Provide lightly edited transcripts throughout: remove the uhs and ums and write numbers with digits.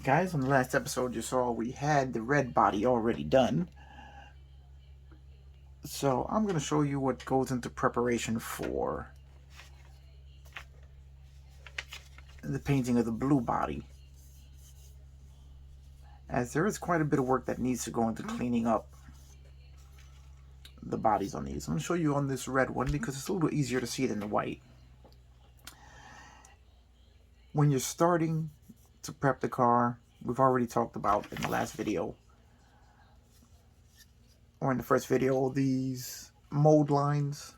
Alright guys, on the last episode you saw we had the red body already done. So I'm going to show you what goes into preparation for the painting of the blue body. As there is quite a bit of work that needs to go into cleaning up the bodies on these. I'm going to show you on this red one because it's a little easier to see than the white. When you're starting to prep the car, we've already talked about in the last video, or in the first video, these mold lines.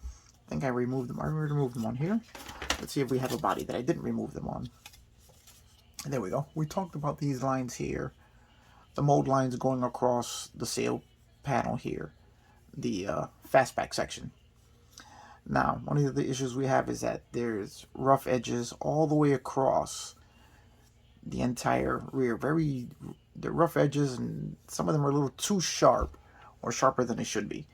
I think I removed them. I removed them on here. Let's see if we have a body that I didn't remove them on. And there we go. We talked about these lines here. The mold lines going across the sail panel here. The fastback section. Now, one of the issues we have is that there's rough edges all the way across the entire rear. The rough edges, and some of them are a little too sharp, or sharper than they should be.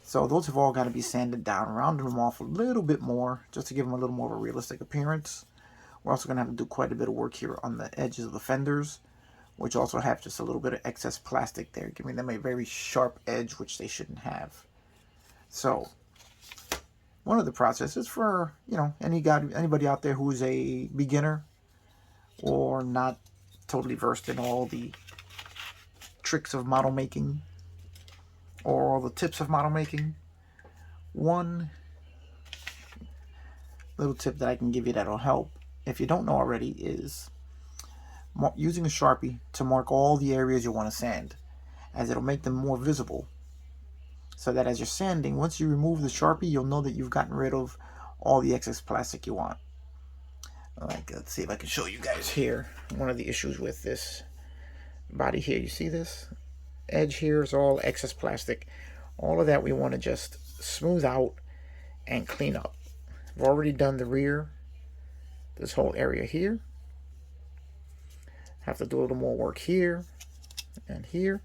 So those have all got to be sanded down, rounding them off a little bit more, just to give them a little more of a realistic appearance. We're also going to have to do quite a bit of work here on the edges of the fenders, which also have just a little bit of excess plastic there, giving them a very sharp edge, which they shouldn't have. So one of the processes for, anybody out there who's a beginner or not totally versed in all the tricks of model making or all the tips of model making, one little tip that I can give you that'll help, if you don't know already, is using a Sharpie to mark all the areas you want to sand, as it'll make them more visible, so that as you're sanding, once you remove the Sharpie, you'll know that you've gotten rid of all the excess plastic you want. Let's see if I can show you guys here. One of the issues with this body here, you see this edge here is all excess plastic. All of that we want to just smooth out and clean up. I've already done the rear, this whole area here. Have to do a little more work here and here.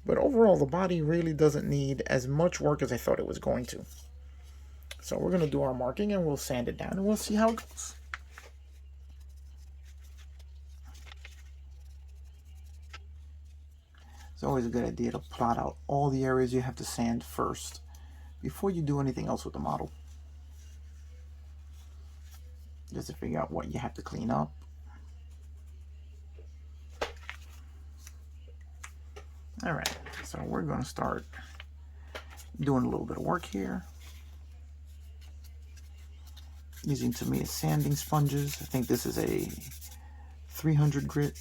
But overall, the body really doesn't need as much work as I thought it was going to. So we're going to do our marking and we'll sand it down and we'll see how it goes. It's always a good idea to plot out all the areas you have to sand first before you do anything else with the model. Just to figure out what you have to clean up. Alright, so we're going to start doing a little bit of work here. Using Tamiya sanding sponges. I think this is a 300 grit.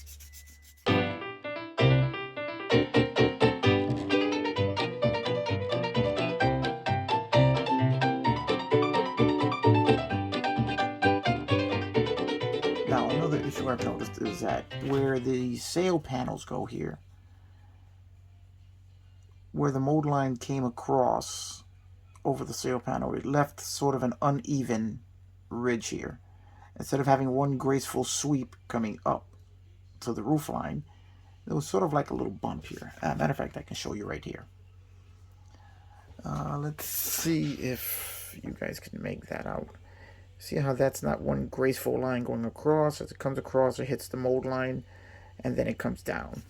Now, another issue I've noticed is that where the sail panels go here, where the mold line came across over the sail panel, it left sort of an uneven ridge here. Instead of having one graceful sweep coming up to the roof line, there was sort of like a little bump here. Matter of fact, I can show you right here. Let's see if you guys can make that out. See how that's not one graceful line going across. As it comes across, it hits the mold line, and then it comes down.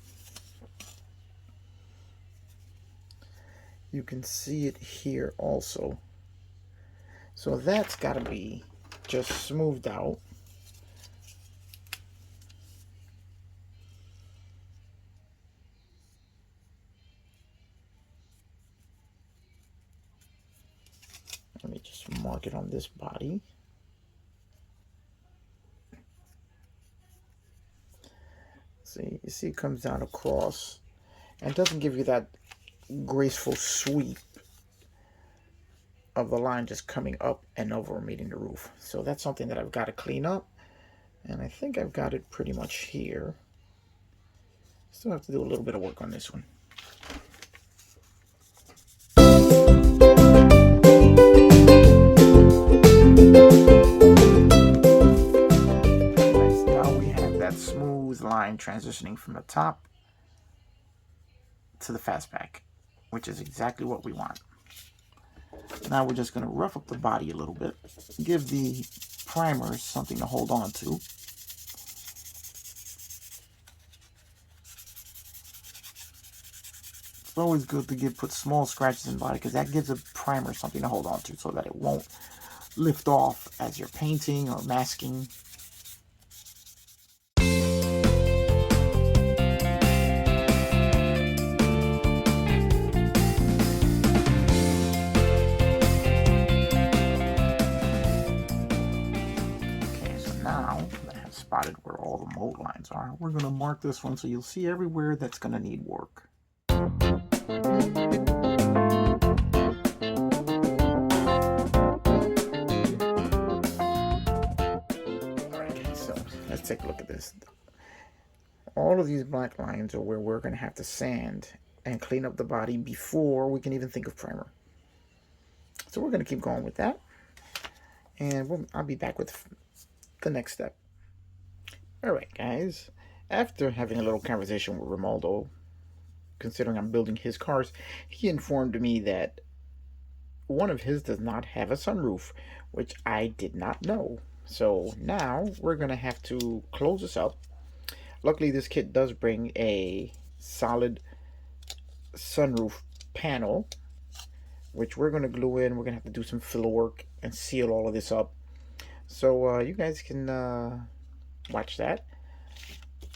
You can see it here also. So that's got to be just smoothed out. Let me just mark it on this body. See, you see it comes down across and it doesn't give you that graceful sweep of the line just coming up and over meeting the roof. So that's something that I've got to clean up, and I think I've got it pretty much here. Still have to do a little bit of work on this one. Nice. Now we have that smooth line transitioning from the top to the fastback, which is exactly what we want. Now we're just going to rough up the body a little bit, give the primers something to hold on to, It's always good to put small scratches in the body because that gives a primer something to hold on to so that it won't lift off as you're painting or masking. Okay, so now that I have spotted where all the mold lines are, we're going to mark this one so you'll see everywhere that's going to need work. Let's take a look at this. All of these black lines are where we're going to have to sand and clean up the body before we can even think of primer. So we're going to keep going with that. And I'll be back with the next step. Alright guys, after having a little conversation with Romaldo, considering I'm building his cars, he informed me that one of his does not have a sunroof, which I did not know. So now we're going to have to close this up. Luckily, this kit does bring a solid sunroof panel, which we're going to glue in. We're going to have to do some filler work and seal all of this up. So you guys can watch that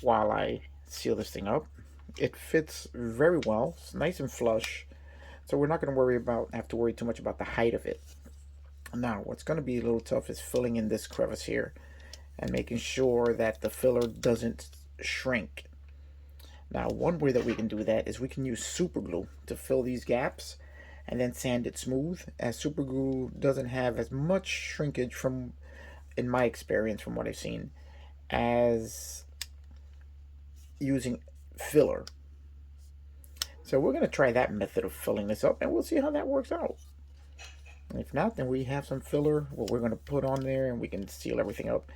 while I seal this thing up. It fits very well. It's nice and flush. So we're not going to have to worry too much about the height of it. Now, what's going to be a little tough is filling in this crevice here and making sure that the filler doesn't shrink. Now, one way that we can do that is we can use super glue to fill these gaps and then sand it smooth, as super glue doesn't have as much shrinkage in my experience, from what I've seen, as using filler. So we're going to try that method of filling this up and we'll see how that works out. If not, then we have some filler what we're going to put on there and we can seal everything up,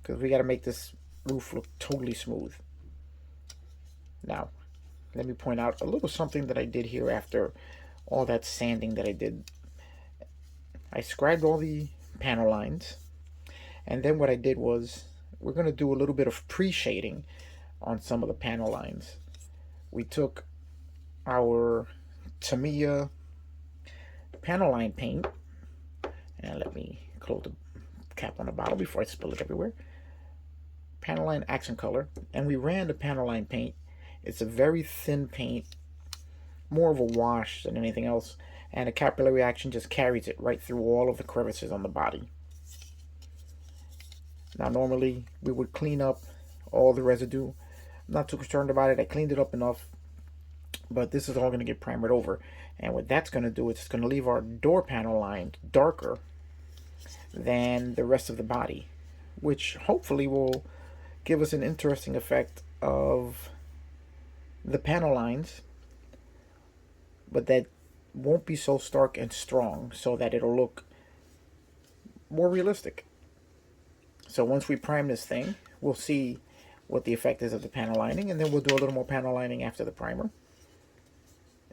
because we got to make this roof look totally smooth. Now, let me point out a little something that I did here after all that sanding that I did. I scribed all the panel lines, and then what I did was we're going to do a little bit of pre-shading on some of the panel lines. We took our Tamiya panel line paint, and let me close the cap on the bottle before I spill it everywhere. Panel line accent color, and we ran the panel line paint. It's a very thin paint, more of a wash than anything else, and the capillary action just carries it right through all of the crevices on the body. Now normally we would clean up all the residue. I'm not too concerned about it. I cleaned it up enough, but this is all going to get primered over. And what that's going to do is it's going to leave our door panel line darker than the rest of the body, which hopefully will give us an interesting effect of the panel lines, but that won't be so stark and strong, so that it'll look more realistic. So once we prime this thing, we'll see what the effect is of the panel lining, and then we'll do a little more panel lining after the primer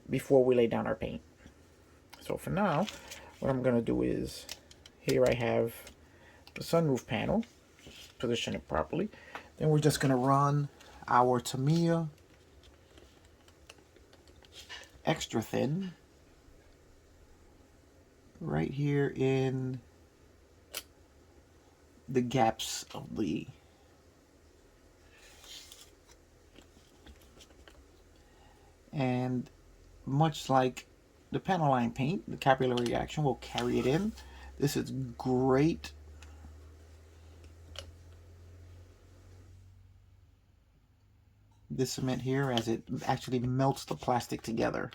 before we lay down our paint. So for now, what I'm going to do is, here I have the sunroof panel, position it properly. Then we're just going to run our Tamiya extra thin right here in the gaps of the and much like the panel line paint, the capillary action will carry it in. This is great this cement here, as it actually melts the plastic together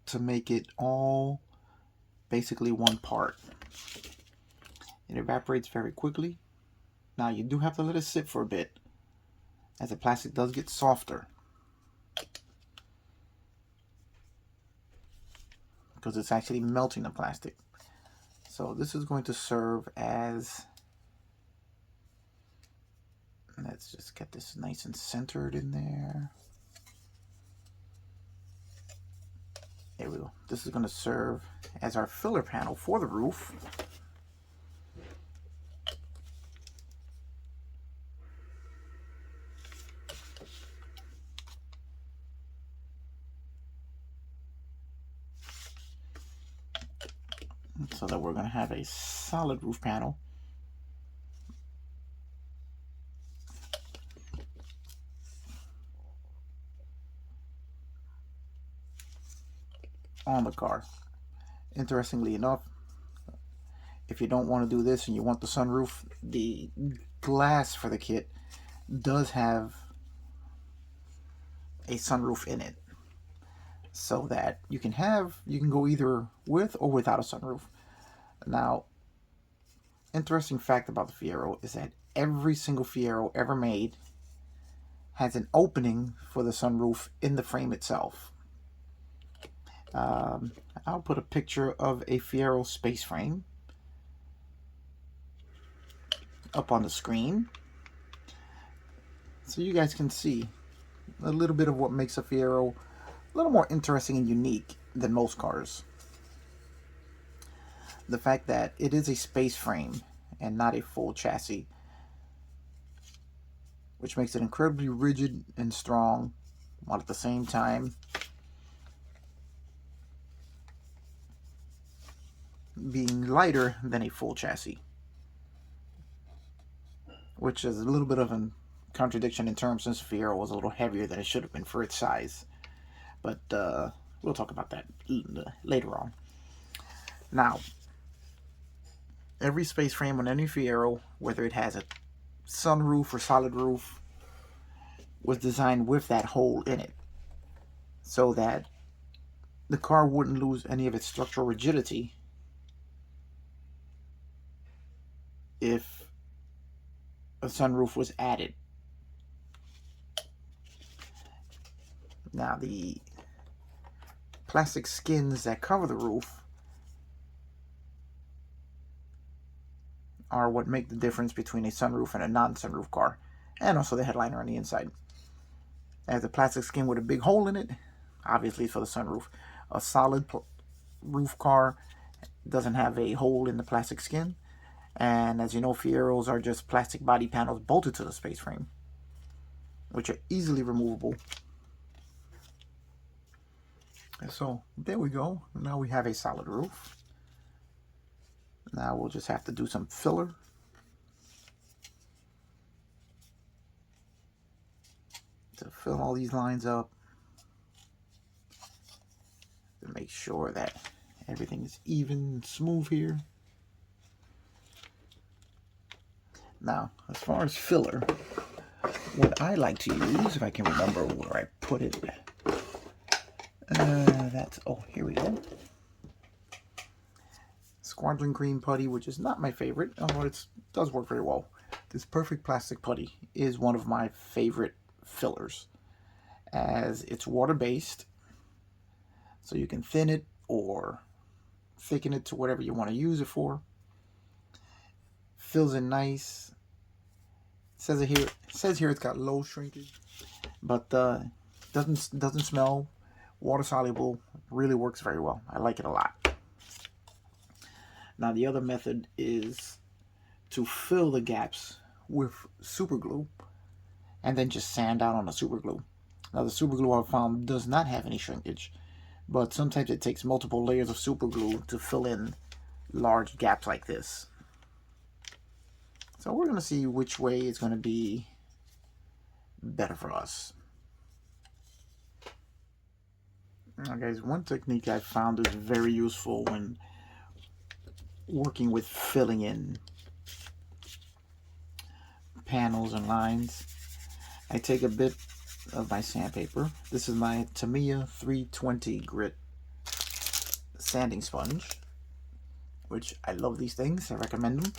to make it all basically one part. It evaporates very quickly. Now you do have to let it sit for a bit, as the plastic does get softer, because it's actually melting the plastic. So this is going to serve as, let's just get this nice and centered in there. There we go. This is going to serve as our filler panel for the roof. so that we're going to have a solid roof panel. On the car. Interestingly enough, if you don't want to do this and you want the sunroof, the glass for the kit does have a sunroof in it, so that you can go either with or without a sunroof. Now, interesting fact about the Fiero is that every single Fiero ever made has an opening for the sunroof in the frame itself. I'll put a picture of a Fiero space frame up on the screen so you guys can see a little bit of what makes a Fiero a little more interesting and unique than most cars. The fact that it is a space frame and not a full chassis, which makes it incredibly rigid and strong, while at the same time being lighter than a full chassis, which is a little bit of a contradiction in terms, since Fiero was a little heavier than it should have been for its size. But we'll talk about that later on. Now, every space frame on any Fiero, whether it has a sunroof or solid roof, was designed with that hole in it, so that the car wouldn't lose any of its structural rigidity if a sunroof was added. Now, the plastic skins that cover the roof are what make the difference between a sunroof and a non-sunroof car, and also the headliner on the inside. As a plastic skin with a big hole in it, obviously for the sunroof. A solid roof car doesn't have a hole in the plastic skin, and as you know, Fieros are just plastic body panels bolted to the space frame, which are easily removable. So there we go. Now we have a solid roof. Now we'll just have to do some filler. To fill all these lines up. To make sure that everything is even and smooth here. Now, as far as filler, what I like to use, if I can remember where I put it, oh, here we go. Squadron Green putty, which is not my favorite, although it does work very well. This Perfect Plastic putty is one of my favorite fillers, as it's water-based, so you can thin it or thicken it to whatever you want to use it for. Fills in nice. It says here it's got low shrinkage, but doesn't smell. Water soluble, really works very well. I like it a lot. Now, the other method is to fill the gaps with super glue and then just sand out on the super glue. Now, the super glue I've found does not have any shrinkage, but sometimes it takes multiple layers of super glue to fill in large gaps like this. So we're going to see which way is going to be better for us. Now, guys, one technique I found is very useful when working with filling in panels and lines. I take a bit of my sandpaper. This is my Tamiya 320 grit sanding sponge, which I love these things. I recommend them.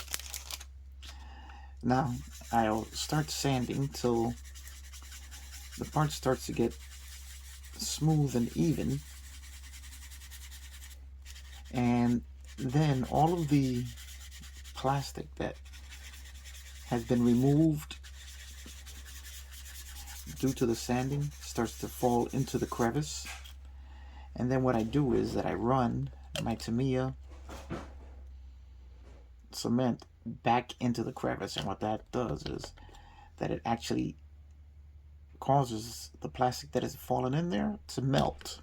Now, I'll start sanding till the part starts to get smooth and even, and then all of the plastic that has been removed due to the sanding starts to fall into the crevice. And then what I do is that I run my Tamiya cement back into the crevice, and what that does is that it actually causes the plastic that has fallen in there to melt,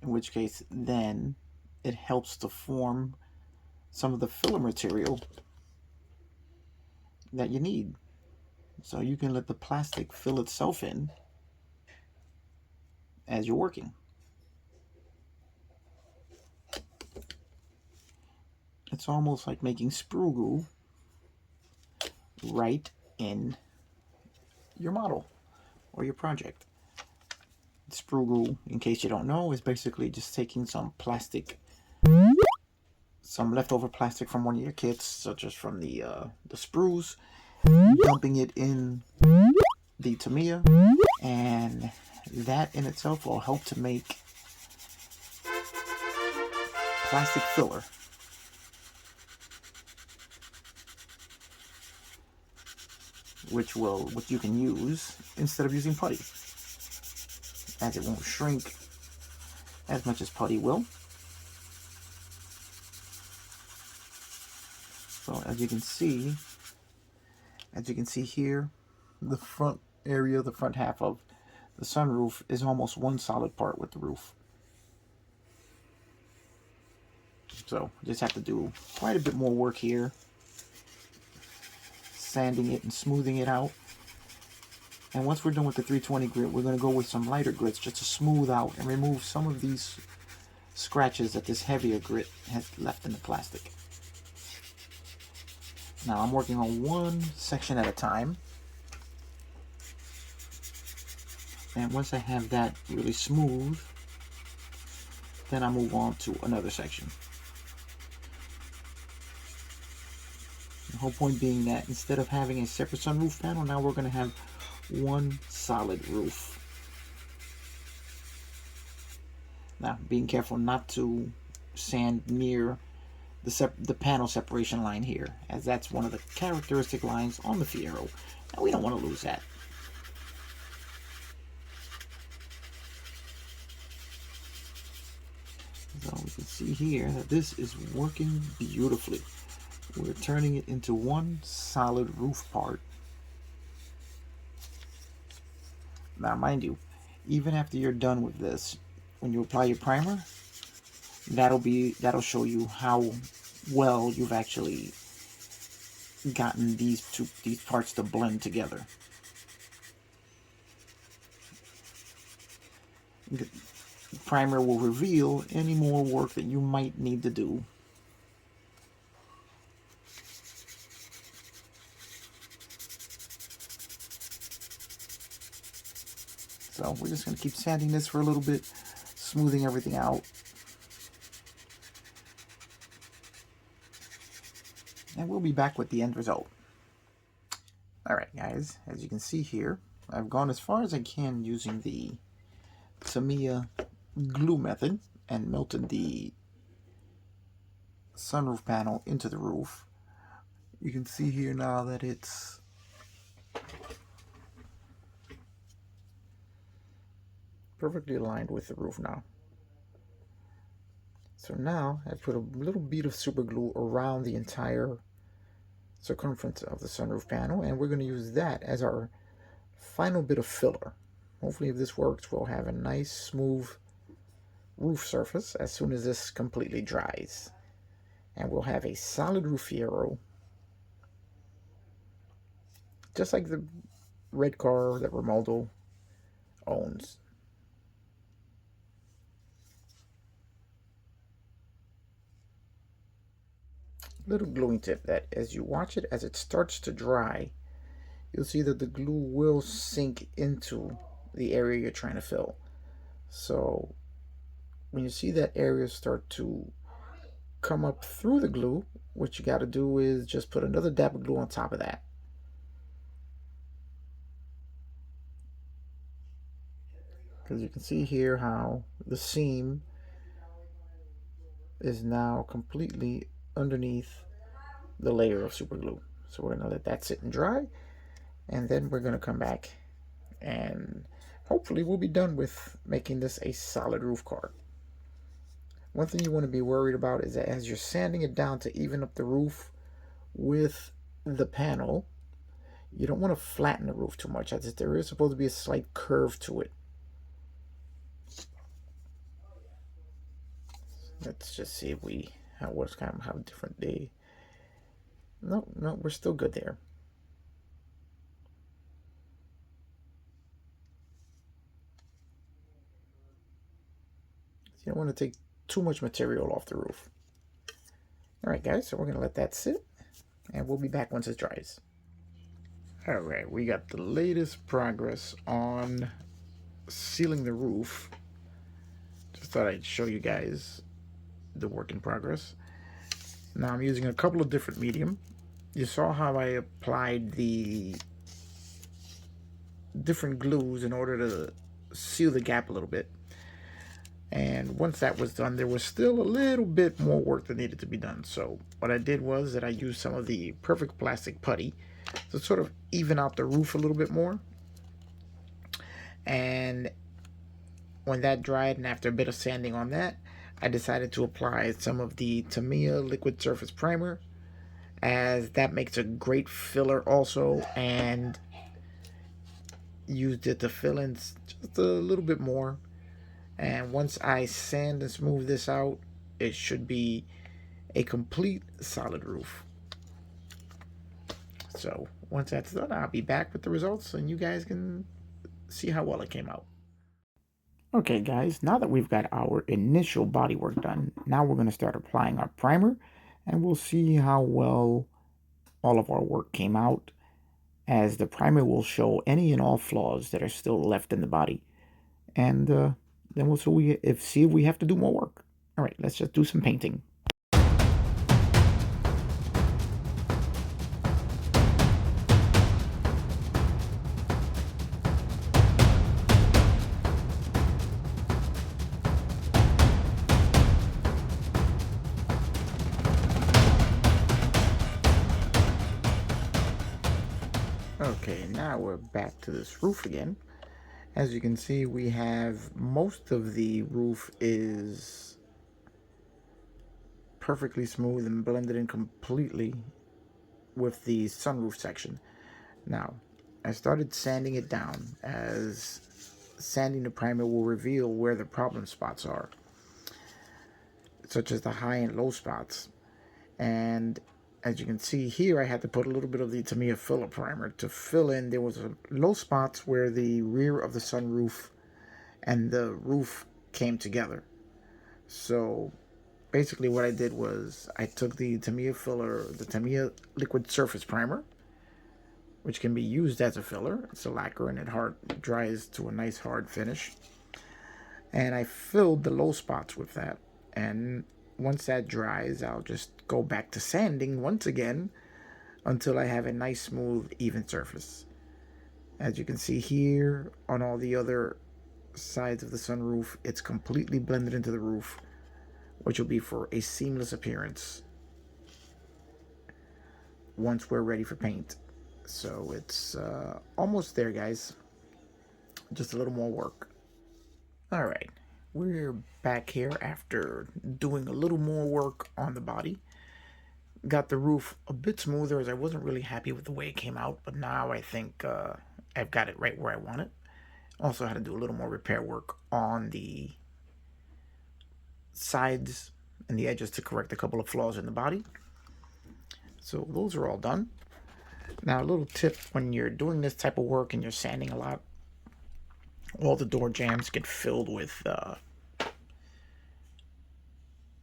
in which case then it helps to form some of the filler material that you need. So you can let the plastic fill itself in as you're working. It's almost like making sprue glue right in your model or your project. Sprue glue, in case you don't know, is basically just taking some leftover plastic from one of your kits, such as from the sprues, dumping it in the Tamiya, and that in itself will help to make plastic filler. Which you can use instead of using putty, as it won't shrink as much as putty will. So as you can see here, the front area, the front half of the sunroof is almost one solid part with the roof. So just have to do quite a bit more work here, sanding it and smoothing it out. And once we're done with the 320 grit, we're going to go with some lighter grits just to smooth out and remove some of these scratches that this heavier grit has left in the plastic. Now I'm working on one section at a time. And once I have that really smooth, then I move on to another section. The whole point being that instead of having a separate sunroof panel, now we're going to have one solid roof. Now, being careful not to sand near the panel separation line here, as that's one of the characteristic lines on the Fiero, and we don't want to lose that. So we can see here that this is working beautifully. We're turning it into one solid roof part. Now, mind you, even after you're done with this, when you apply your primer, that'll show you how well you've actually gotten these parts to blend together. The primer will reveal any more work that you might need to do. So we're just going to keep sanding this for a little bit, smoothing everything out. And we'll be back with the end result. Alright guys, as you can see here, I've gone as far as I can using the Tamiya glue method and melted the sunroof panel into the roof. You can see here now that it's perfectly aligned with the roof now. So now I put a little bead of super glue around the entire circumference of the sunroof panel, and we're going to use that as our final bit of filler. Hopefully if this works, we'll have a nice smooth roof surface as soon as this completely dries. And we'll have a solid roof fiero, just like the red car that Romualdo owns. Little gluing tip that as you watch it, as it starts to dry, you'll see that the glue will sink into the area you're trying to fill. So when you see that area start to come up through the glue, what you got to do is just put another dab of glue on top of that. Because you can see here how the seam is now completely underneath the layer of super glue. So we're going to let that sit and dry, and then we're going to come back and hopefully we'll be done with making this a solid roof car. One thing you want to be worried about is that as you're sanding it down to even up the roof with the panel, you don't want to flatten the roof too much, as there is supposed to be a slight curve to it. Let's just see if we what's kind of how different they. No, no, we're still good there. You don't want to take too much material off the roof. All right, guys, so we're going to let that sit, and we'll be back once it dries. All right, we got the latest progress on sealing the roof. Just thought I'd show you guys the work in progress. Now I'm using a couple of different medium. You saw how I applied the different glues in order to seal the gap a little bit. And once that was done, there was still a little bit more work that needed to be done. So what I did was that I used some of the perfect plastic putty to sort of even out the roof a little bit more. And when that dried, and after a bit of sanding on that, I decided to apply some of the Tamiya liquid surface primer, as that makes a great filler also, and used it to fill in just a little bit more. And once I sand and smooth this out, it should be a complete solid roof. So once that's done, I'll be back with the results and you guys can see how well it came out. Okay guys, now that we've got our initial body work done, now we're going to start applying our primer, and we'll see how well all of our work came out, as the primer will show any and all flaws that are still left in the body. And then we'll see if we have to do more work. All right, let's just do some painting. Okay, now we're back to this roof again. As you can see, we have most of the roof is perfectly smooth and blended in completely with the sunroof section. Now, I started sanding it down, as sanding the primer will reveal where the problem spots are, such as the high and low spots. And as you can see here, I had to put a little bit of the Tamiya filler primer to fill in. There was low spots where the rear of the sunroof and the roof came together. So basically what I did was I took the Tamiya filler, the Tamiya liquid surface primer, which can be used as a filler. It's a lacquer and it dries to a nice hard finish. And I filled the low spots with that. And once that dries, I'll just go back to sanding once again until I have a nice, smooth, even surface. As you can see here, on all the other sides of the sunroof, it's completely blended into the roof, which will be for a seamless appearance once we're ready for paint. So it's almost there, guys. Just a little more work. All right, we're back here after doing a little more work on the body. Got the roof a bit smoother, as I wasn't really happy with the way it came out, but now I think I've got it right where I want it. Also had to do a little more repair work on the sides and the edges to correct a couple of flaws in the body. So those are all done. Now a little tip: when you're doing this type of work and you're sanding a lot, all the door jambs get filled with the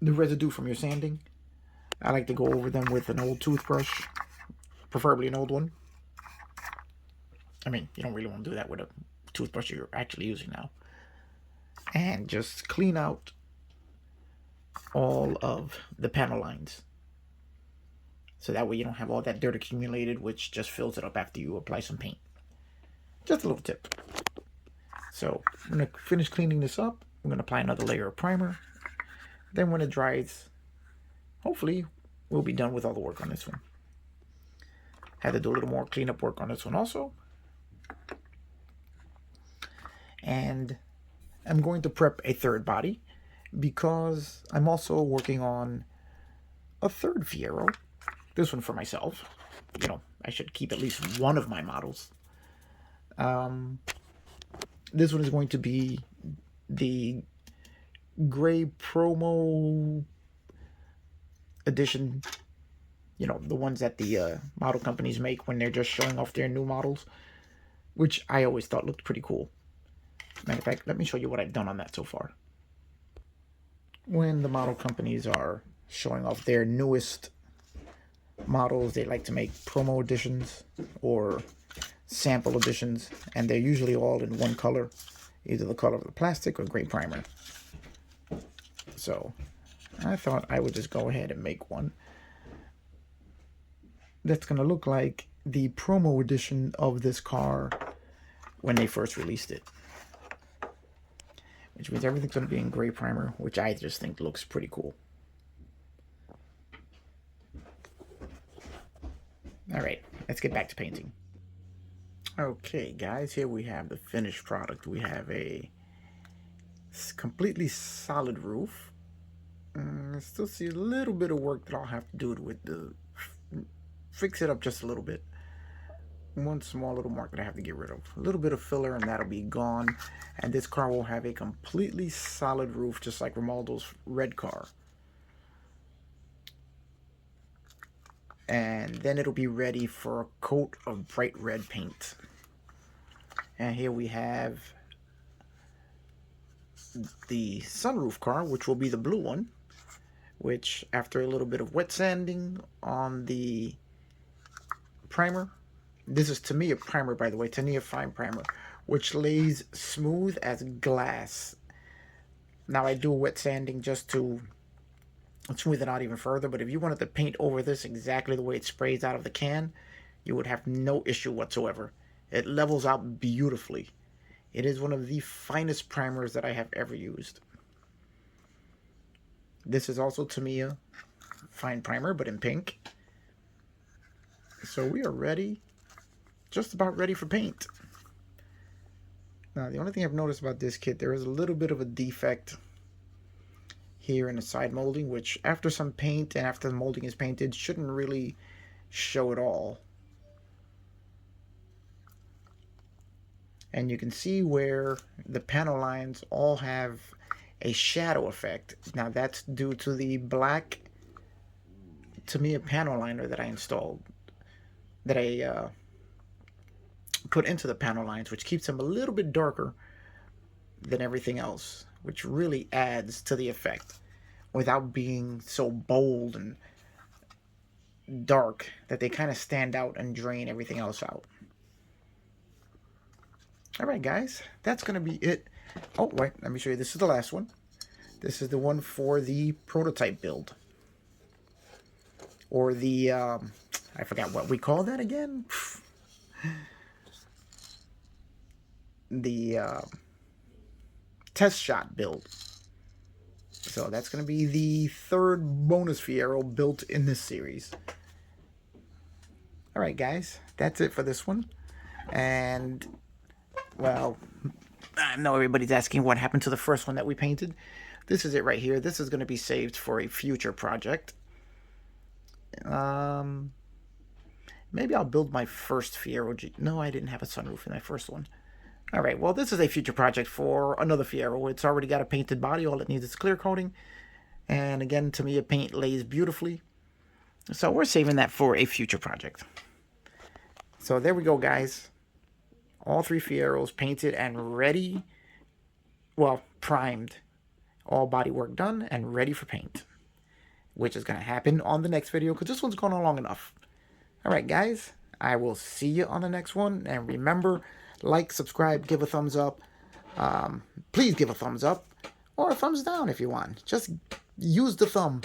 residue from your sanding. I like to go over them with an old toothbrush, preferably an old one. I mean, you don't really want to do that with a toothbrush you're actually using now. And just clean out all of the panel lines, so that way you don't have all that dirt accumulated, which just fills it up after you apply some paint. Just a little tip. So I'm going to finish cleaning this up. I'm going to apply another layer of primer. Then when it dries, hopefully we'll be done with all the work on this one. Had to do a little more cleanup work on this one also. And I'm going to prep a third body, because I'm also working on a third fiero. This one for myself. You know, I should keep at least one of my models. This one is going to be the gray promo edition. You know, the ones that the model companies make when they're just showing off their new models, which I always thought looked pretty cool. Matter of fact, let me show you what I've done on that so far. When the model companies are showing off their newest models, they like to make promo editions or sample editions, and they're usually all in one color, either the color of the plastic or gray primer. So I thought I would just go ahead and make one that's going to look like the promo edition of this car when they first released it, which means everything's going to be in gray primer, which I just think looks pretty cool. All right, let's get back to painting. Okay, guys, here we have the finished product. We have a completely solid roof. I still see a little bit of work that I'll have to do with the fix it up just a little bit. One small little mark that I have to get rid of. A little bit of filler and that'll be gone. And this car will have a completely solid roof, just like Romaldo's red car. And then it'll be ready for a coat of bright red paint. And here we have the sunroof car, which will be the blue one, which after a little bit of wet sanding on the primer, this is Tamiya primer, by the way, Tamiya fine primer, which lays smooth as glass. Now I do wet sanding just to smooth it out even further, but if you wanted to paint over this exactly the way it sprays out of the can, you would have no issue whatsoever. It levels out beautifully. It is one of the finest primers that I have ever used. This is also Tamiya fine primer, but in pink. So we are ready, just about ready for paint. Now, the only thing I've noticed about this kit, there is a little bit of a defect here in the side molding, which after some paint and after the molding is painted, shouldn't really show at all. And you can see where the panel lines all have a shadow effect. Now that's due to the black Tamiya panel liner that I installed, that I put into the panel lines, which keeps them a little bit darker than everything else, which really adds to the effect without being so bold and dark that they kind of stand out and drain everything else out. Alright guys, that's going to be it. Oh wait, let me show you. This is the last one. This is the one for the prototype build. Or the, I forgot what we call that again. The test shot build. So that's going to be the third bonus Fiero built in this series. Alright guys, that's it for this one. And, well, I know everybody's asking what happened to the first one that we painted. This is it right here. This is going to be saved for a future project. Maybe I'll build my first Fiero. No, I didn't have a sunroof in my first one. Alright, well, this is a future project for another Fiero. It's already got a painted body. All it needs is clear coating. And again, Tamiya paint lays beautifully. So we're saving that for a future project. So there we go, guys. All three Fieros painted and ready. Well, primed. All body work done and ready for paint. Which is going to happen on the next video because this one's going on long enough. Alright, guys. I will see you on the next one. And remember, like, subscribe, give a thumbs up. Please give a thumbs up. Or a thumbs down if you want. Just use the thumb.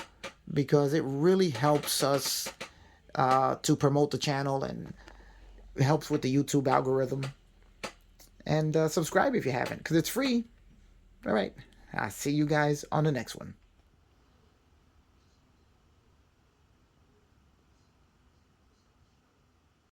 Because it really helps us to promote the channel. And it helps with the YouTube algorithm. And subscribe if you haven't. Because it's free. Alright. I'll see you guys on the next one.